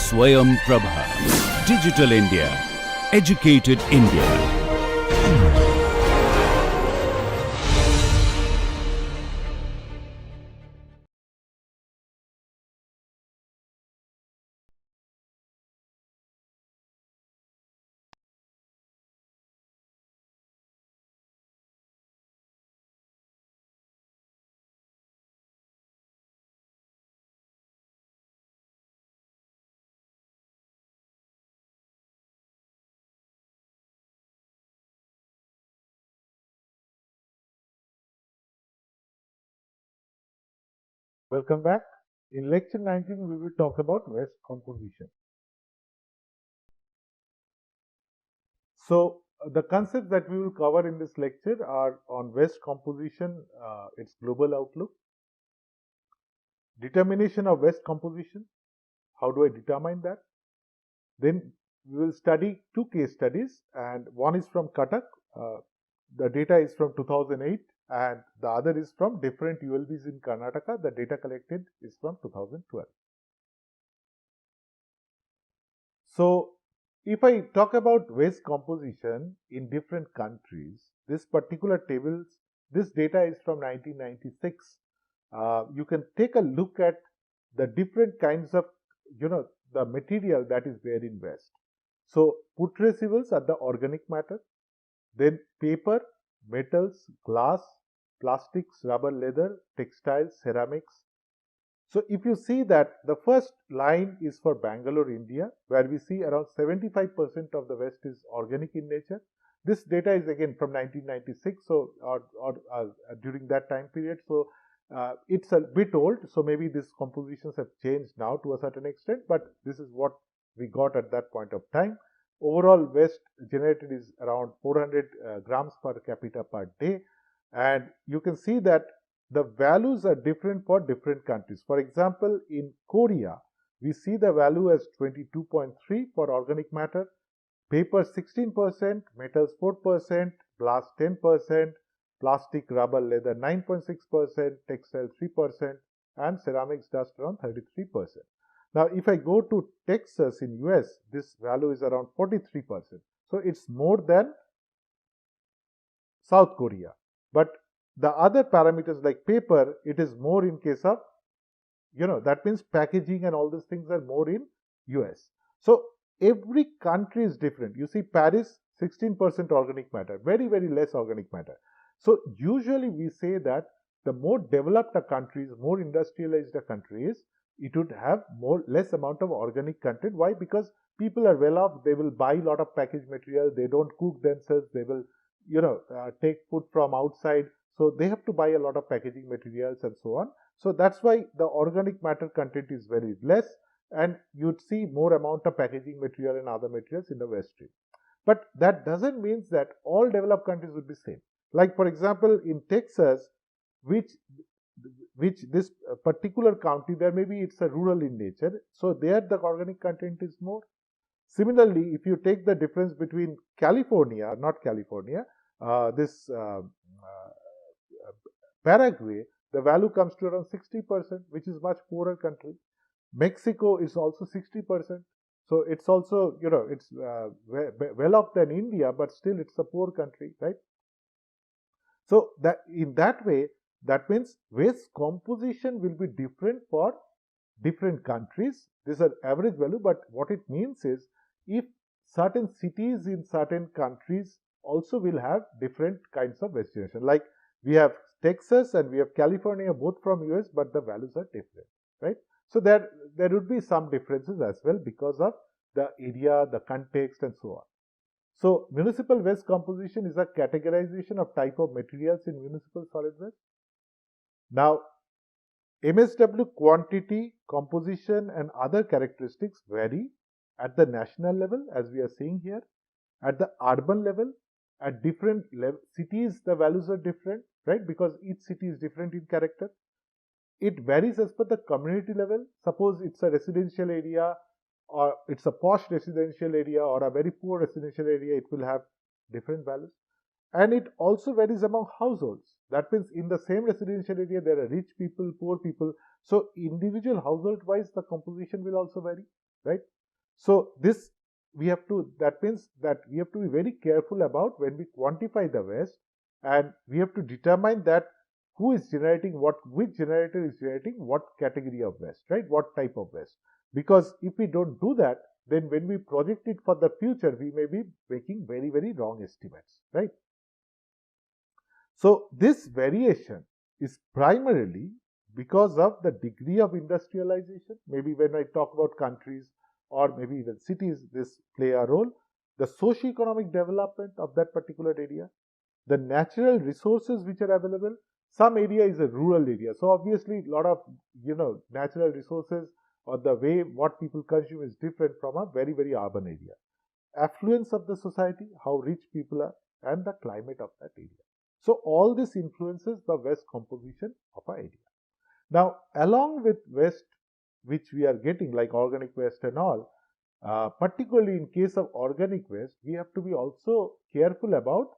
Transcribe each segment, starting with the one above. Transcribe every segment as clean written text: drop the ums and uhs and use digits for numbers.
Swayam Prabha. Digital India. Educated India. Welcome back. In lecture 19, we will talk about waste composition. So, the concepts that we will cover in this lecture are on waste composition, its global outlook, determination of waste composition, how do I determine that? Then we will study two case studies, and one is from Cuttack. The data is from 2008, and the other is from different ULBs in Karnataka. The data collected is from 2012. So, if I talk about waste composition in different countries, this particular tables, this data is from 1996. You can take a look at the different kinds of, the material that is there in waste. So, putrescibles are the organic matter, then paper, metals, glass, plastics, rubber, leather, textiles, ceramics. So, if you see that the first line is for Bangalore, India, where we see around 75% of the waste is organic in nature. This data is again from 1996, so during that time period. So, it's a bit old. So, maybe these compositions have changed now to a certain extent, but this is what we got at that point of time. Overall waste generated is around 400 grams per capita per day, and you can see that the values are different for different countries. For example, in Korea, we see the value as 22.3 for organic matter, paper 16%, metals 4%, glass 10%, plastic, rubber, leather 9.6%, textile 3%, and ceramics dust around 33%. Now, if I go to Texas in US, this value is around 43%. So, it's more than South Korea. But the other parameters like paper, it is more in case of, that means packaging and all these things are more in US. So, every country is different. You see Paris, 16% organic matter, very, very less organic matter. So, usually we say that the more developed a country is, more industrialized a country is, it would have less amount of organic content. Why? Because people are well off, they will buy a lot of packaged material, they don't cook themselves, they will, take food from outside. So, they have to buy a lot of packaging materials and so on. So, that's why the organic matter content is very less, and you'd see more amount of packaging material and other materials in the waste stream. But that doesn't mean that all developed countries would be same. Like for example, in Texas, which this particular county, there maybe it's a rural in nature, so there the organic content is more. Similarly, if you take the difference between California, not California, Paraguay, the value comes to around 60%, which is much poorer country. Mexico is also 60%. So it's also, it's well off than India, but still it's a poor country, right? So that in that way, that means waste composition will be different for different countries. This is an average value, but what it means is if certain cities in certain countries also will have different kinds of waste generation. Like we have Texas and we have California, both from US, but the values are different, right? So there would be some differences as well because of the area, the context, and so on. So municipal waste composition is a categorization of type of materials in municipal solid waste. Now, MSW quantity, composition, and other characteristics vary at the national level, as we are seeing here, at the urban level, at different cities, the values are different, right? Because each city is different in character. It varies as per the community level. Suppose it's a residential area, or it's a posh residential area, or a very poor residential area, it will have different values. And it also varies among households. That means in the same residential area, there are rich people, poor people. So individual household wise, the composition will also vary, right? So that means that we have to be very careful about when we quantify the waste, and we have to determine that who is generating what, which generator is generating what category of waste, right? What type of waste. Because if we don't do that, then when we project it for the future, we may be making very, very wrong estimates, right? So this variation is primarily because of the degree of industrialization. Maybe when I talk about countries or maybe even cities, this play a role. The socio-economic development of that particular area, the natural resources which are available. Some area is a rural area, so obviously a lot of natural resources or the way what people consume is different from a very, very urban area. Affluence of the society, how rich people are, and the climate of that area. So all this influences the waste composition of an area. Now, along with waste which we are getting like organic waste and all, particularly in case of organic waste, we have to be also careful about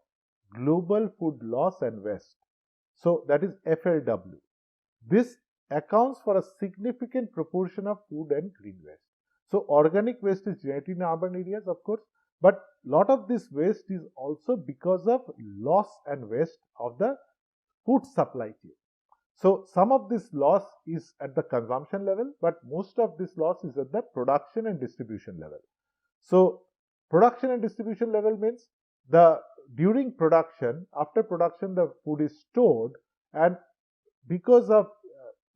global food loss and waste. So that is FLW. This accounts for a significant proportion of food and green waste. So organic waste is generated in urban areas, of course, but lot of this waste is also because of loss and waste of the food supply chain. So some of this loss is at the consumption level, but most of this loss is at the production and distribution level. So production and distribution level means the during production, after production, the food is stored, and because of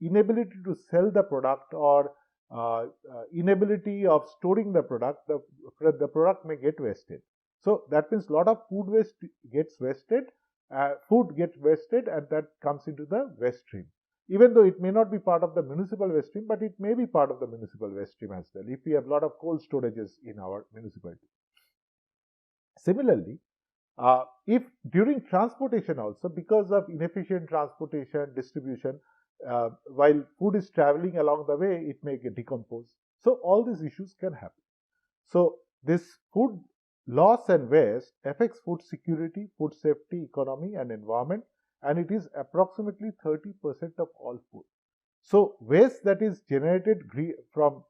inability to sell the product or inability of storing the product, the product may get wasted. So that means a lot of food waste gets wasted, food gets wasted, and that comes into the waste stream. Even though it may not be part of the municipal waste stream, but it may be part of the municipal waste stream as well, if we have a lot of cold storages in our municipality. Similarly, if during transportation also, because of inefficient transportation, distribution, while food is traveling along the way, it may get decomposed. So all these issues can happen. So this food loss and waste affects food security, food safety, economy, and environment, and it is approximately 30% of all food. So waste that is generated from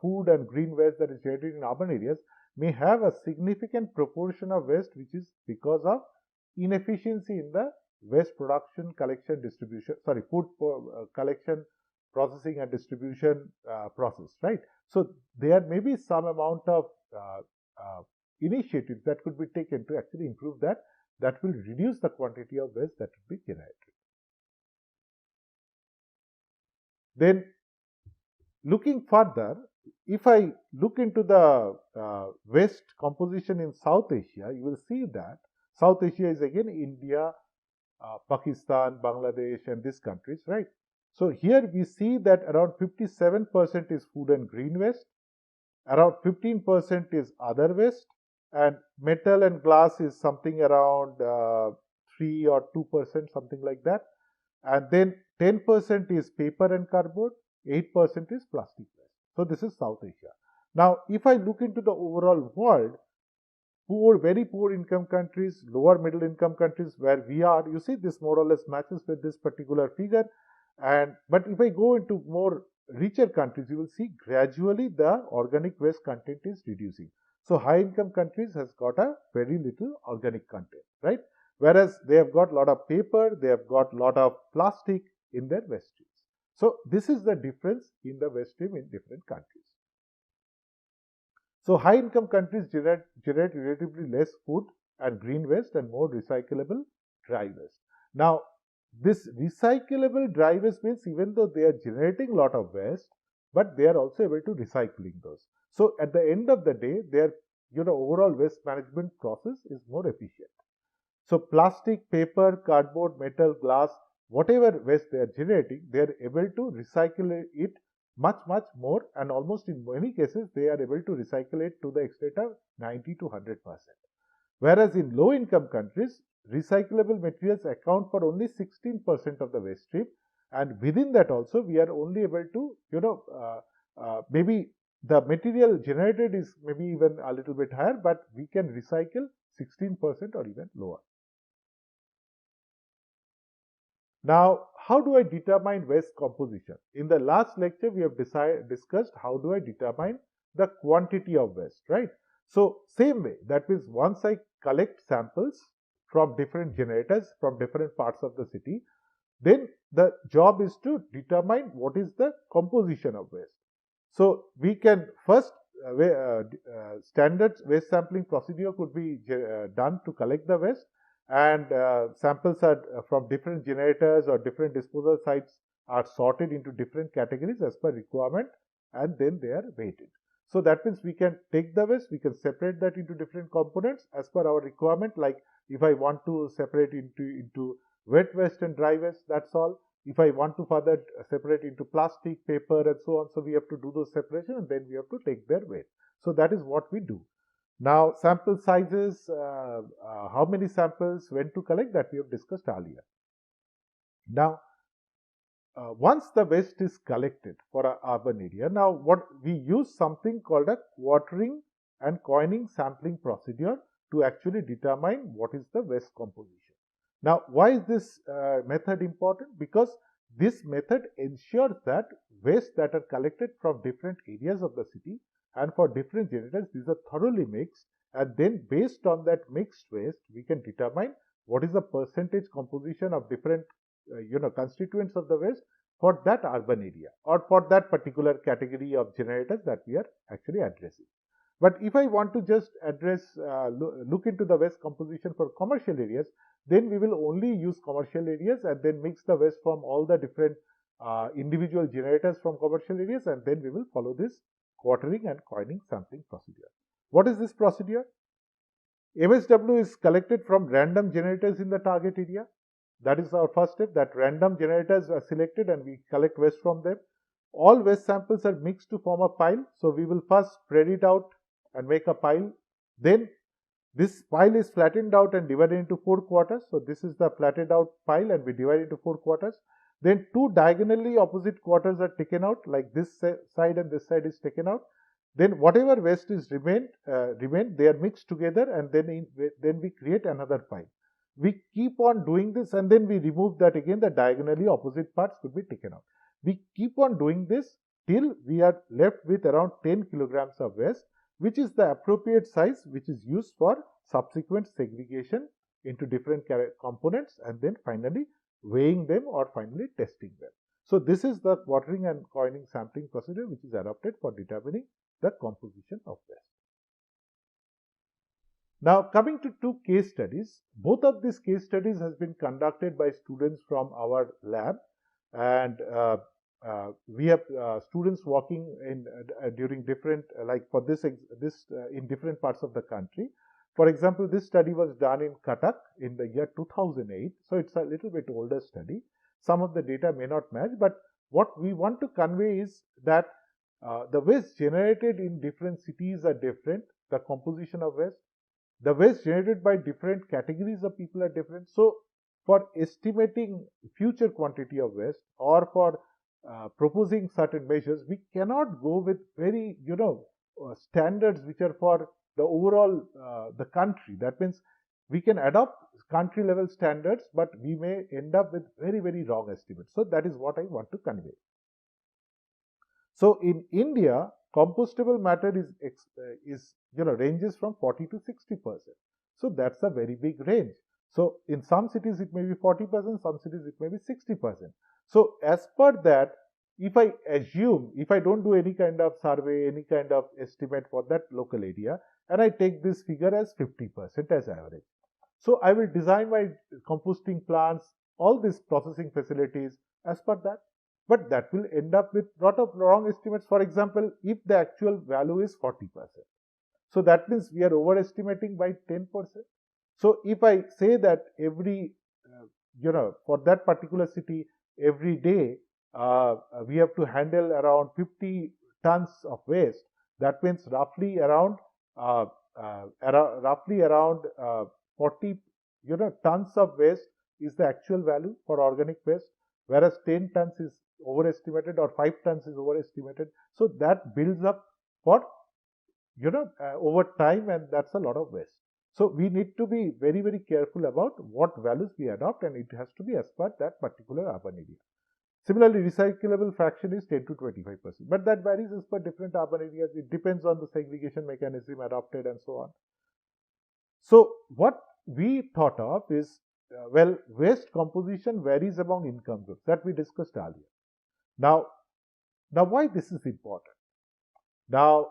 food and green waste that is generated in urban areas may have a significant proportion of waste which is because of inefficiency in the waste production, collection, distribution, food collection, processing and distribution process, right? So there may be some amount of initiatives that could be taken to actually improve that, that will reduce the quantity of waste that will be generated. Then looking further, if I look into the waste composition in South Asia, you will see that South Asia is again India, Pakistan, Bangladesh, and these countries, right? So here we see that around 57% is food and green waste, around 15% is other waste, and metal and glass is something around 3 or 2%, something like that. And then 10% is paper and cardboard, 8% is plastic waste. So this is South Asia. Now, if I look into the overall world, very poor income countries, lower middle income countries where we are, you see this more or less matches with this particular figure. But if I go into more richer countries, you will see gradually the organic waste content is reducing. So high income countries has got a very little organic content, right? Whereas they have got a lot of paper, they have got a lot of plastic in their waste streams. So this is the difference in the waste stream in different countries. So high income countries generate relatively less food and green waste and more recyclable dry waste. Now, this recyclable dry waste means even though they are generating a lot of waste, but they are also able to recycling those. So at the end of the day, their overall waste management process is more efficient. So plastic, paper, cardboard, metal, glass, whatever waste they are generating, they are able to recycle it much more, and almost in many cases they are able to recycle it to the extent of 90 to 100%. Whereas in low income countries, recyclable materials account for only 16% of the waste stream, and within that also we are only able to maybe the material generated is maybe even a little bit higher, but we can recycle 16% or even lower. Now, how do I determine waste composition? In the last lecture, we have discussed how do I determine the quantity of waste, right? So same way, that means once I collect samples from different generators from different parts of the city, then the job is to determine what is the composition of waste. So we can first standard waste sampling procedure could be done to collect the waste, and samples are from different generators or different disposal sites are sorted into different categories as per requirement, and then they are weighted. So that means we can take the waste, we can separate that into different components as per our requirement. Like if I want to separate into wet waste and dry waste, that's all. If I want to further separate into plastic, paper, and so on, so we have to do those separation, and then we have to take their weight. So that is what we do. Now, sample sizes, how many samples, when to collect, that we have discussed earlier. Now, once the waste is collected for an urban area, now what we use something called a quartering and coining sampling procedure to actually determine what is the waste composition. Now, why is this method important? Because this method ensures that waste that are collected from different areas of the city and for different generators, these are thoroughly mixed, and then based on that mixed waste, we can determine what is the percentage composition of different constituents of the waste for that urban area or for that particular category of generators that we are actually addressing. But if I want to just address, look into the waste composition for commercial areas, then we will only use commercial areas and then mix the waste from all the different individual generators from commercial areas, and then we will follow this quartering and coining sampling procedure. What is this procedure? MSW is collected from random generators in the target area. That is our first step, that random generators are selected and we collect waste from them. All waste samples are mixed to form a pile. So we will first spread it out and make a pile. Then this pile is flattened out and divided into 4 quarters. So this is the flattened out pile and we divide into 4 quarters. Then 2 diagonally opposite quarters are taken out, like this side and this side is taken out. Then whatever waste is remained, they are mixed together, and then we create another pile. We keep on doing this, and then we remove that again. The diagonally opposite parts could be taken out. We keep on doing this till we are left with around 10 kilograms of waste, which is the appropriate size, which is used for subsequent segregation into different components, and then finally weighing them or finally testing them. So this is the quartering and coining sampling procedure which is adopted for determining the composition of waste. Now coming to 2 case studies, both of these case studies has been conducted by students from our lab, and we have students working in during different like for this in different parts of the country. For example, this study was done in Cuttack in the year 2008, so it's a little bit older study. Some of the data may not match, but what we want to convey is that the waste generated in different cities are different, the composition of waste, the waste generated by different categories of people are different. So for estimating future quantity of waste or for proposing certain measures, we cannot go with very standards which are for the overall the country. That means we can adopt country level standards, but we may end up with very, very wrong estimates. So that is what I want to convey. So in India, compostable matter is ranges from 40 to 60%. So that's a very big range. So in some cities it may be 40%, some cities it may be 60%. So as per that, if I assume, if I don't do any kind of survey, any kind of estimate for that local area, and I take this figure as 50% as average. So I will design my composting plants, all these processing facilities as per that. But that will end up with lot of wrong estimates. For example, if the actual value is 40%, so that means we are overestimating by 10%. So if I say that every, for that particular city, every day we have to handle around 50 tons of waste, that means roughly around 40 tons of waste is the actual value for organic waste, whereas 10 tons is overestimated or 5 tons is overestimated. So that builds up for over time, and that's a lot of waste. So we need to be very, very careful about what values we adopt, and it has to be as per that particular urban area. Similarly, recyclable fraction is 10 to 25%. But that varies as per different urban areas. It depends on the segregation mechanism adopted and so on. So, what we thought of is, waste composition varies among income groups that we discussed earlier. Now, why this is important? Now,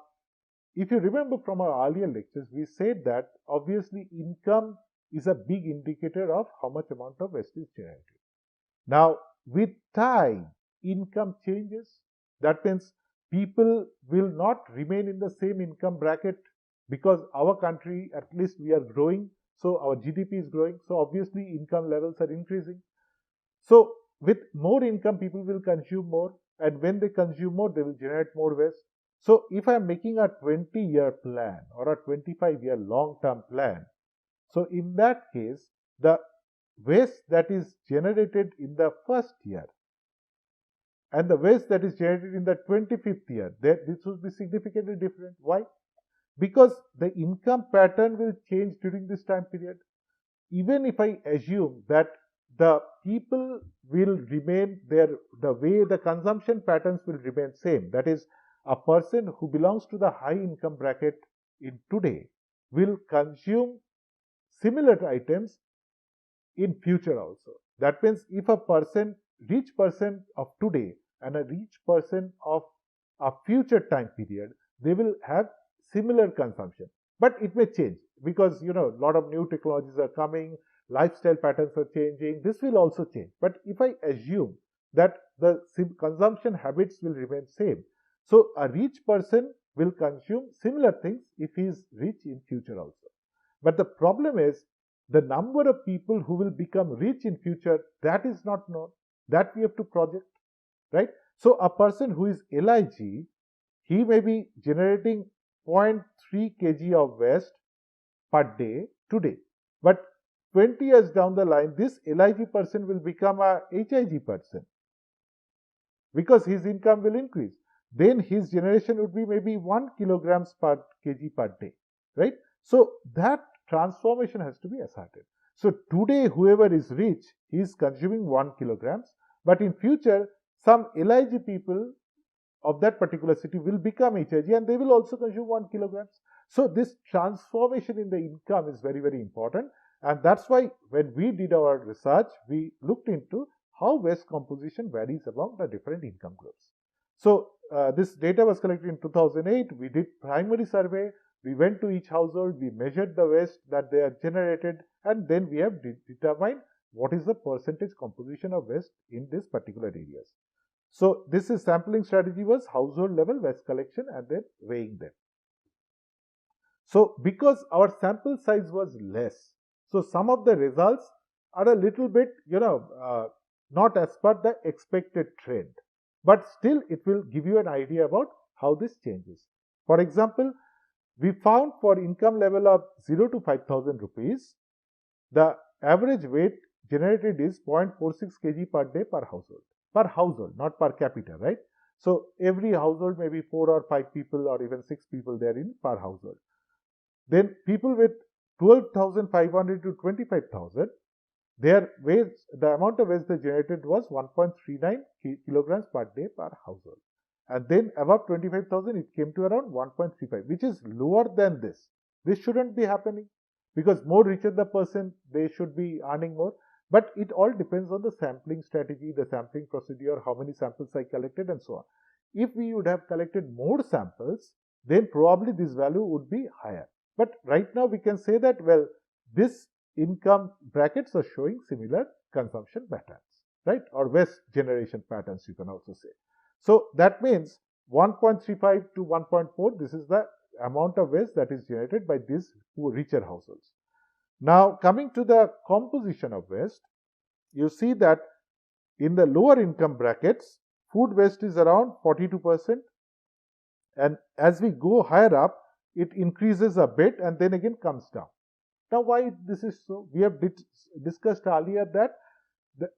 if you remember from our earlier lectures, we said that obviously income is a big indicator of how much amount of waste is generated. Now, with time, income changes. That means people will not remain in the same income bracket because our country, at least we are growing, so our GDP is growing, so obviously income levels are increasing. So, with more income, people will consume more, and when they consume more, they will generate more waste. So, if I am making a 20-year plan or a 25-year long-term plan, so in that case, the waste that is generated in the first year and the waste that is generated in the 25th year, this would be significantly different. Why? Because the income pattern will change during this time period. Even if I assume that the people will remain there, the way the consumption patterns will remain same, that is, a person who belongs to the high income bracket in today will consume similar items in future also. That means if a rich person of today and a rich person of a future time period, they will have similar consumption. But it may change because, a lot of new technologies are coming, lifestyle patterns are changing. This will also change. But if I assume that the consumption habits will remain same, so a rich person will consume similar things if he is rich in future also. But the problem is the number of people who will become rich in future, that is not known. That we have to project, right? So a person who is LIG, he may be generating 0.3 kg of waste per day today. But 20 years down the line, this LIG person will become a HIG person because his income will increase. Then his generation would be maybe 1 kilograms per kg per day, right? So that transformation has to be asserted. So today, whoever is rich, he is consuming 1 kilograms, but in future, some LIG people of that particular city will become HIG and they will also consume 1 kilograms. So this transformation in the income is very, very important. And that's why when we did our research, we looked into how waste composition varies among the different income groups. So this data was collected in 2008. We did primary survey. We went to each household. We measured the waste that they are generated. And then we have determined what is the percentage composition of waste in these particular areas. So this is sampling strategy was household level waste collection and then weighing them. So because our sample size was less, so some of the results are a little bit, not as per the expected trend. But still it will give you an idea about how this changes. For example, we found for income level of 0 to 5,000 rupees, the average weight generated is 0.46 kg per day per household. Per household, not per capita, right? So every household may be 4 or 5 people or even 6 people there in per household. Then people with 12,500 to 25,000, their waste, the amount of waste they generated was 1.39 kilograms per day per household. And then above 25,000, it came to around 1.35, which is lower than this. This shouldn't be happening because more richer the person, they should be earning more. But it all depends on the sampling strategy, the sampling procedure, how many samples I collected and so on. If we would have collected more samples, then probably this value would be higher. But right now we can say that, well, this income brackets are showing similar consumption patterns, right? Or waste generation patterns, you can also say. So that means 1.35 to 1.4, this is the amount of waste that is generated by these richer households. Now, coming to the composition of waste, you see that in the lower income brackets, food waste is around 42%. And as we go higher up, it increases a bit and then again comes down. Now, why this is so? We have discussed earlier that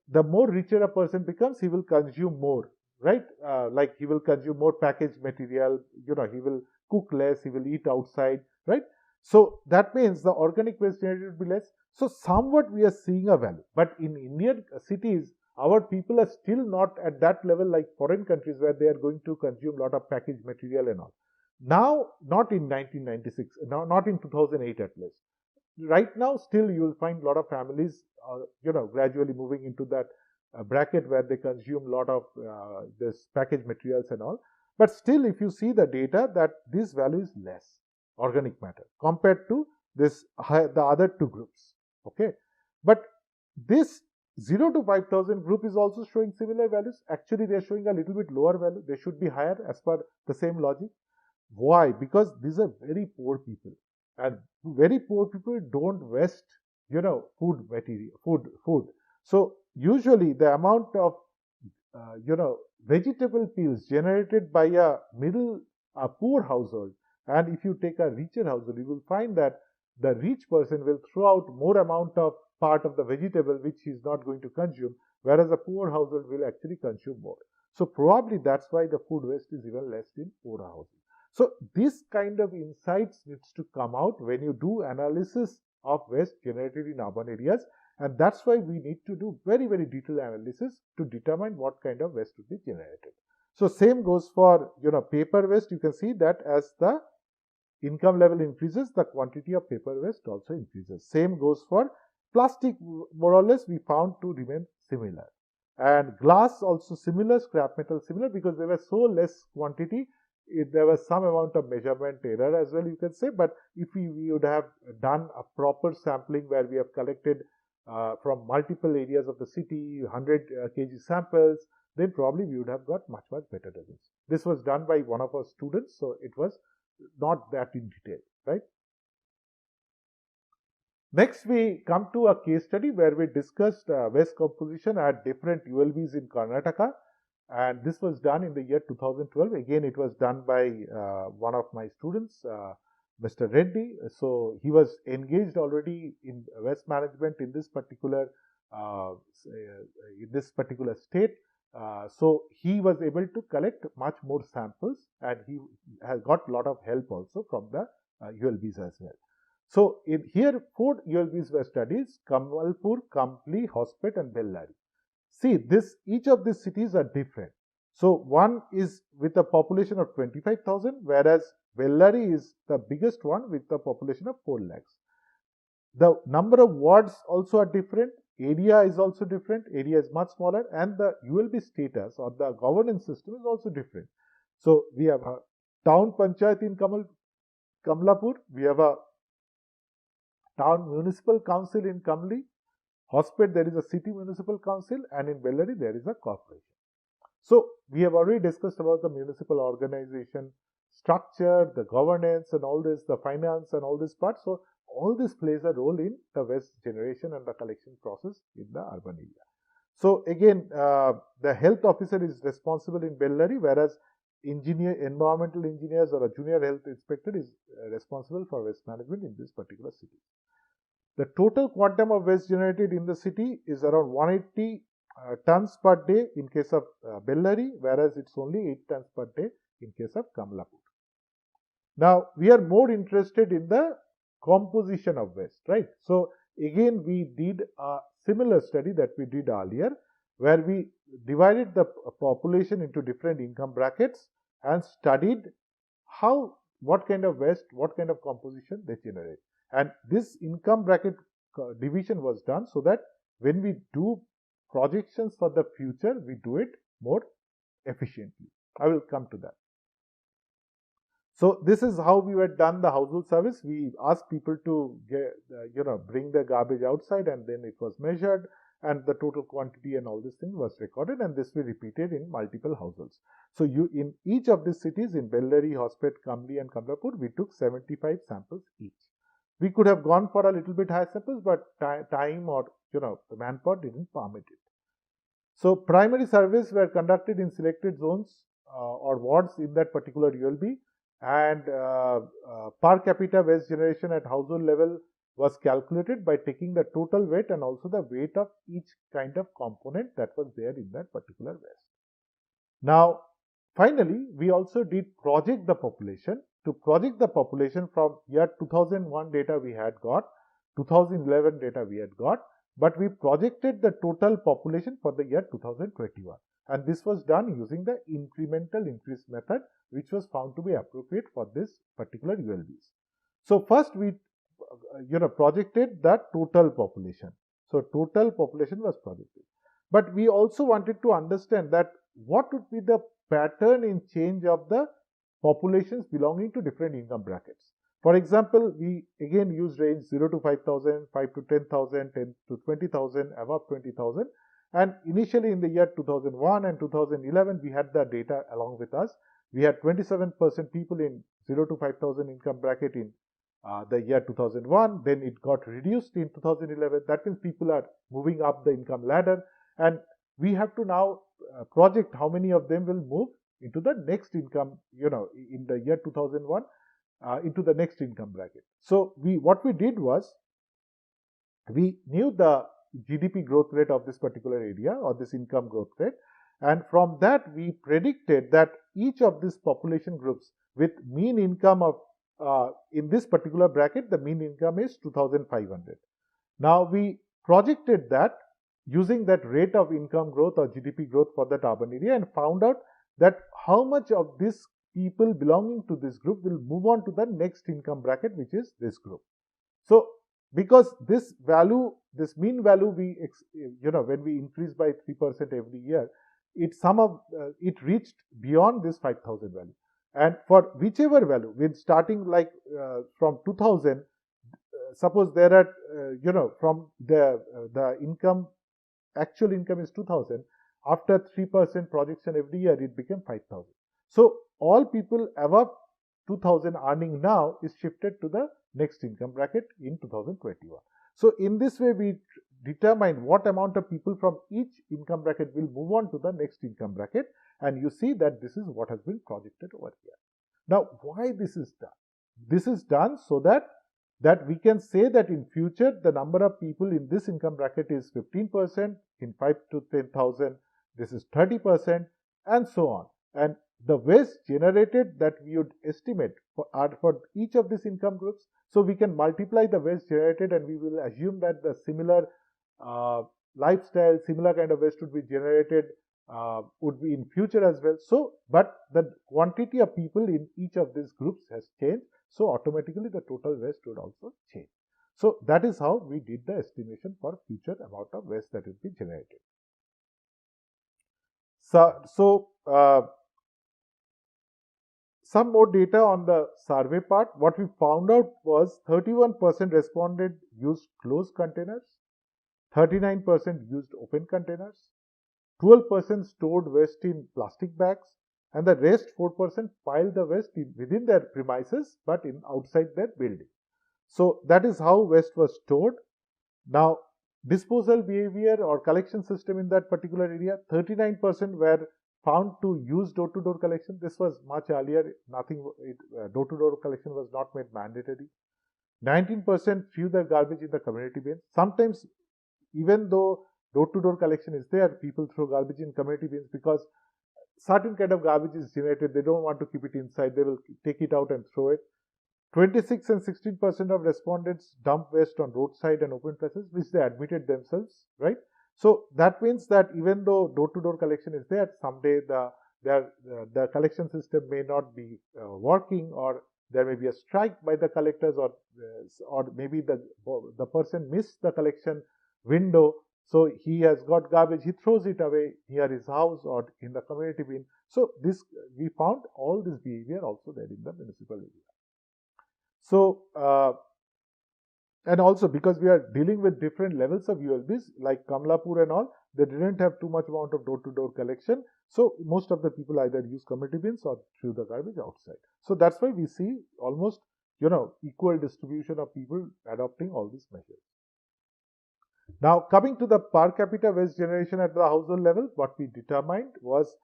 the more richer a person becomes, he will consume more, right? Like he will consume more packaged material, he will cook less, he will eat outside, right? So that means the organic waste generated will be less. So somewhat we are seeing a value. But in Indian cities, our people are still not at that level like foreign countries where they are going to consume a lot of packaged material and all. Now, not in 1996, now not in 2008 at least. Right now, still you will find a lot of families, gradually moving into that bracket where they consume a lot of this packaged materials and all. But still, if you see the data, that this value is less organic matter compared to this the other two groups. Okay, but this 0 to 5,000 group is also showing similar values. Actually, they are showing a little bit lower value. They should be higher as per the same logic. Why? Because these are very poor people, and very poor people don't waste, food material, food. So usually the amount of, vegetable peels generated by a poor household, and if you take a richer household, you will find that the rich person will throw out more amount of part of the vegetable which he is not going to consume, whereas a poor household will actually consume more. So probably that's why the food waste is even less in poorer households. So this kind of insights needs to come out when you do analysis of waste generated in urban areas, and that's why we need to do very, very detailed analysis to determine what kind of waste would be generated. So same goes for paper waste. You can see that as the income level increases, the quantity of paper waste also increases. Same goes for plastic, more or less we found to remain similar. And glass also similar, scrap metal similar, because there was so less quantity, there was some amount of measurement error as well, you can say. But if we would have done a proper sampling where we have collected from multiple areas of the city, 100 kg samples, then probably we would have got much, much better results. This was done by one of our students, so it was not that in detail, right? Next, we come to a case study where we discussed waste composition at different ULBs in Karnataka, and this was done in the year 2012. Again, it was done by one of my students, Mr. Reddy. So he was engaged already in waste management in this particular state. So he was able to collect much more samples, and he has got a lot of help also from the ULBs as well. So here 4 ULBs were studied: Kamalpur, Kampli, Hospet and Bellary. See, each of these cities are different. So one is with a population of 25,000, whereas Bellary is the biggest one with a population of 4 lakhs. The number of wards also are different. Area is also different. Area is much smaller, and the ULB status or the governance system is also different. So we have a town panchayat in Kamalapur. We have a town municipal council in Kamli. Hospet, there is a city municipal council, and in Bellary there is a corporation. So we have already discussed about the municipal organization structure, the governance and all this, the finance and all this part. So all this plays a role in the waste generation and the collection process in the urban area. So again, the health officer is responsible in Bellary, whereas environmental engineers or a junior health inspector is responsible for waste management in this particular city. The total quantum of waste generated in the city is around 180 tons per day in case of Bellary, whereas it's only 8 tons per day in case of Kamalapur. Now, we are more interested in the composition of waste, right? So, again, we did a similar study that we did earlier, where we divided the population into different income brackets and studied what kind of waste, what kind of composition they generate. And this income bracket division was done so that when we do projections for the future, we do it more efficiently. I will come to that. So this is how we had done the household service. We asked people to bring the garbage outside, and then it was measured, and the total quantity and all this thing was recorded, and this we repeated in multiple households. So in each of these cities, in Bellary, Hospet, Kamli and Kamalapur, we took 75 samples each. We could have gone for a little bit higher samples, but time or the manpower didn't permit it. So primary surveys were conducted in selected zones or wards in that particular ULB, and per capita waste generation at household level was calculated by taking the total weight and also the weight of each kind of component that was there in that particular waste. Now, finally, we also did project the population. To project the population from year 2001 data we had got, 2011 data we had got, but we projected the total population for the year 2021. And this was done using the incremental increase method, which was found to be appropriate for this particular ULBs. So first we projected the total population. So total population was projected. But we also wanted to understand that what would be the pattern in change of the populations belonging to different income brackets. For example, we again used range 0 to 5,000, 5 to 10,000, 10 to 20,000, above 20,000. And initially in the year 2001 and 2011, we had the data along with us. We had 27% people in 0 to 5,000 income bracket in the year 2001. Then it got reduced in 2011. That means people are moving up the income ladder. And we have to now project how many of them will move into the next income, in the year 2001, into the next income bracket. So what we did was, we knew the GDP growth rate of this particular area or this income growth rate, and from that we predicted that each of these population groups with mean income of in this particular bracket, the mean income is 2,500. Now we projected that using that rate of income growth or GDP growth for that urban area, and found out that how much of this people belonging to this group will move on to the next income bracket, which is this group. So because this value, this mean value, when we increase by 3% every year, it reached beyond this 5,000 value. And for whichever value, when starting like from 2000, suppose there are, from the income, actual income is 2000, after 3% projection every year, it became 5,000. So all people above 2,000 earning now is shifted to the next income bracket in 2021. So in this way, we determine what amount of people from each income bracket will move on to the next income bracket. And you see that this is what has been projected over here. Now, why this is done? This is done so that we can say that in future, the number of people in this income bracket is 15%, in 5 to 10,000, this is 30%, and so on. And the waste generated that we would estimate for each of these income groups. So we can multiply the waste generated, and we will assume that the similar lifestyle, similar kind of waste would be generated, would be in future as well. So, but the quantity of people in each of these groups has changed. So automatically the total waste would also change. So that is how we did the estimation for future amount of waste that will be generated. So some more data on the survey part. What we found out was 31% responded used closed containers, 39% used open containers, 12% stored waste in plastic bags, and the rest 4% piled the waste within their premises but in outside their building. So that is how waste was stored. Now, disposal behavior or collection system in that particular area, 39% were found to use door-to-door collection. This was much earlier. Door-to-door collection was not made mandatory. 19% threw their garbage in the community bin. Sometimes, even though door-to-door collection is there, people throw garbage in community bins because certain kind of garbage is generated. They don't want to keep it inside. They will take it out and throw it. 26 and 16% of respondents dump waste on roadside and open places, which they admitted themselves, right? So that means that even though door-to-door collection is there, someday the collection system may not be working, or there may be a strike by the collectors, or maybe the person missed the collection window. So he has got garbage, he throws it away near his house or in the community bin. So we found all this behavior also there in the municipal area. So and also because we are dealing with different levels of ULBs like Kamlapur and all, they didn't have too much amount of door-to-door collection. So most of the people either use community bins or threw the garbage outside. So that's why we see almost equal distribution of people adopting all these measures. Now coming to the per capita waste generation at the household level, what we determined was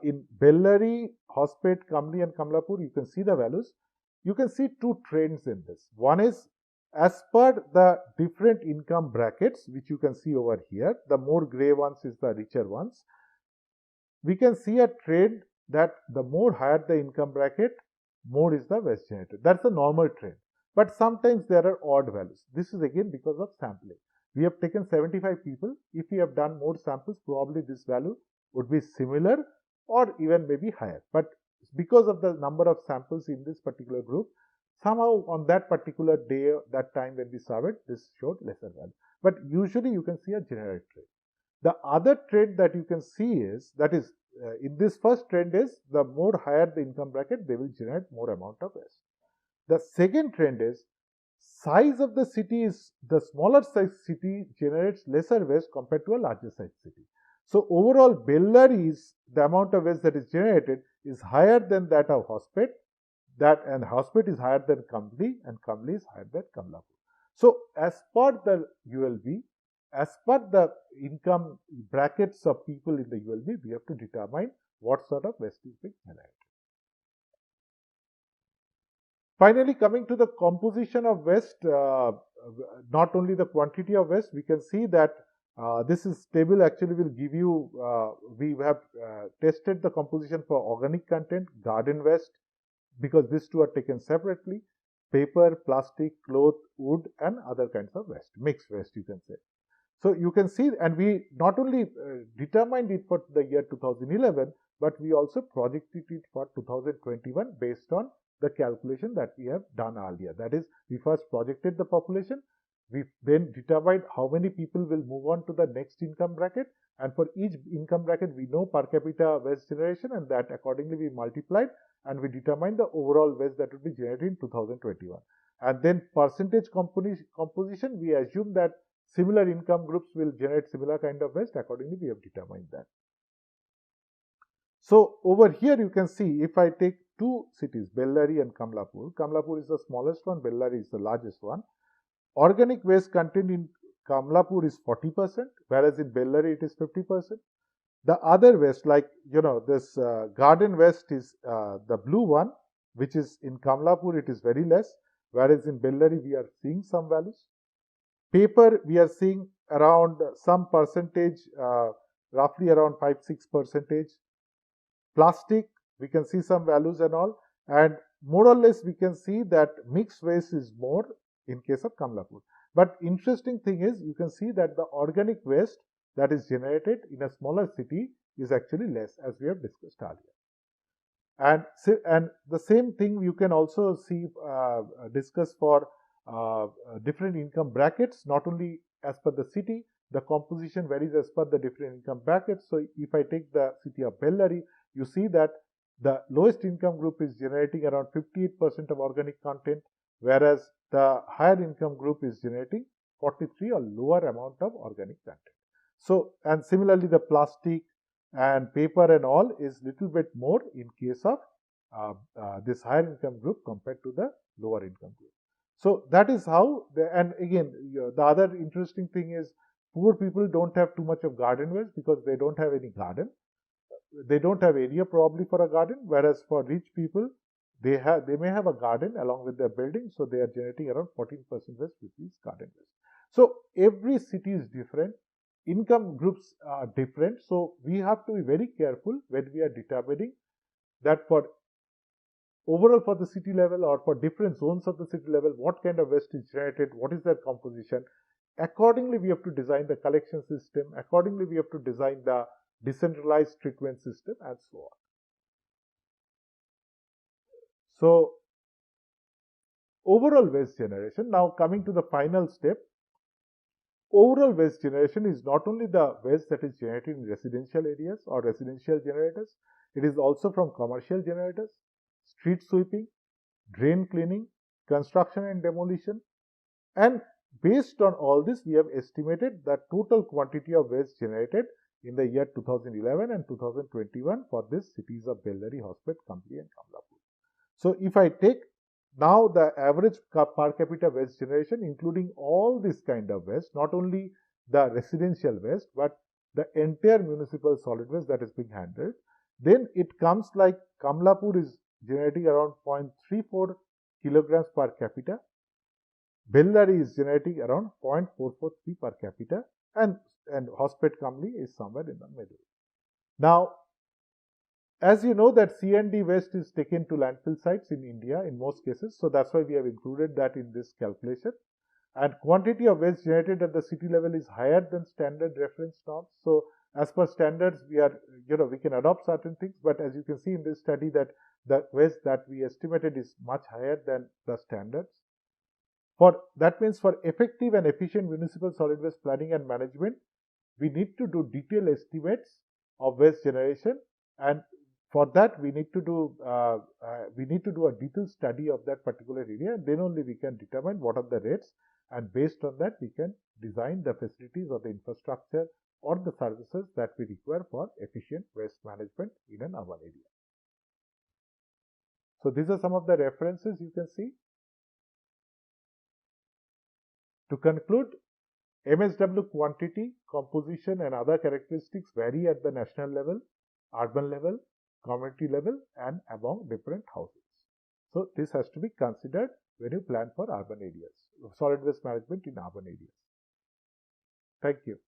in Bellary, Hospet, Kamli and Kamlapur, you can see the values. You can see two trends in this. One is as per the different income brackets, which you can see over here, the more gray ones is the richer ones. We can see a trend that the more higher the income bracket, more is the waste generated. That's the normal trend. But sometimes there are odd values. This is again because of sampling. We have taken 75 people. If we have done more samples, probably this value would be similar or even maybe higher. But because of the number of samples in this particular group, somehow on that particular day, that time when we surveyed, this showed lesser value. But usually you can see a generic trend. The other trend that you can see is, that is, in this first trend is, the more higher the income bracket, they will generate more amount of waste. The second trend is, size of the city is, the smaller size city generates lesser waste compared to a larger size city. So overall, Bellary is, the amount of waste that is generated is higher than that of Hospet, and Hospet is higher than Kamli, and Kamli is higher than Kamlapur. So as per the ULB, as per the income brackets of people in the ULB, we have to determine what sort of waste is being generated. Finally, coming to the composition of waste, not only the quantity of waste, we can see that this is table actually will give you, we have tested the composition for organic content, garden waste, because these two are taken separately, paper, plastic, cloth, wood, and other kinds of waste, mixed waste you can say. So you can see, and we not only determined it for the year 2011, but we also projected it for 2021 based on the calculation that we have done earlier. That is, we first projected the population, we then determined how many people will move on to the next income bracket, and for each income bracket we know per capita waste generation, and that accordingly we multiplied, and we determined the overall waste that would be generated in 2021. And then percentage composition, we assume that similar income groups will generate similar kind of waste. Accordingly, we have determined that. So over here you can see, if I take two cities, Bellary and Kamlapur, Kamlapur is the smallest one, Bellary is the largest one. Organic waste content in Kamlapur is 40%, whereas in Bellary it is 50%. The other waste, like this garden waste is the blue one, which is in Kamlapur it is very less, whereas in Bellary we are seeing some values. Paper, we are seeing around some percentage, roughly around 5-6%. Plastic, we can see some values and all, and more or less we can see that mixed waste is more in case of Kamlapur. But interesting thing is, you can see that the organic waste that is generated in a smaller city is actually less, as we have discussed earlier. And the same thing you can also see discuss for different income brackets, not only as per the city, the composition varies as per the different income brackets. So if I take the city of Bellary, you see that the lowest income group is generating around 58% of organic content, whereas the higher income group is generating 43 or lower amount of organic content. So, and similarly the plastic and paper and all is little bit more in case of this higher income group compared to the lower income group. So that is how, and again, the other interesting thing is, poor people don't have too much of garden waste because they don't have any garden. They don't have area probably for a garden, whereas for rich people, they may have a garden along with their building, so they are generating around 14% waste, which is garden waste. So every city is different, income groups are different, so we have to be very careful when we are determining that for overall for the city level or for different zones of the city level, what kind of waste is generated, what is their composition. Accordingly, we have to design the collection system. Accordingly, we have to design the decentralized treatment system and so on. So, overall waste generation, now coming to the final step, overall waste generation is not only the waste that is generated in residential areas or residential generators, it is also from commercial generators, street sweeping, drain cleaning, construction and demolition, and based on all this, we have estimated the total quantity of waste generated in the year 2011 and 2021 for these cities of Bellary, Hospet, Kamli and Kamlapur. So if I take now the average per capita waste generation, including all this kind of waste, not only the residential waste, but the entire municipal solid waste that is being handled, then it comes like Kamlapur is generating around 0.34 kilograms per capita. Bellary is generating around 0.443 per capita, and Hospet Kamli is somewhere in the middle. Now, as you know that C&D waste is taken to landfill sites in India in most cases, so that's why we have included that in this calculation. and quantity of waste generated at the city level is higher than standard reference norms. So as per standards, we can adopt certain things, but as you can see in this study that the waste that we estimated is much higher than the standards. That means for effective and efficient municipal solid waste planning and management, we need to do detailed estimates of waste generation, and for that we need to do a detailed study of that particular area, and then only we can determine what are the rates, and based on that we can design the facilities or the infrastructure or the services that we require for efficient waste management in an urban area. So these are some of the references you can see. To conclude, MSW quantity, composition and other characteristics vary at the national level, urban level, community level and among different houses. So this has to be considered when you plan for urban areas, solid waste management in urban areas. Thank you.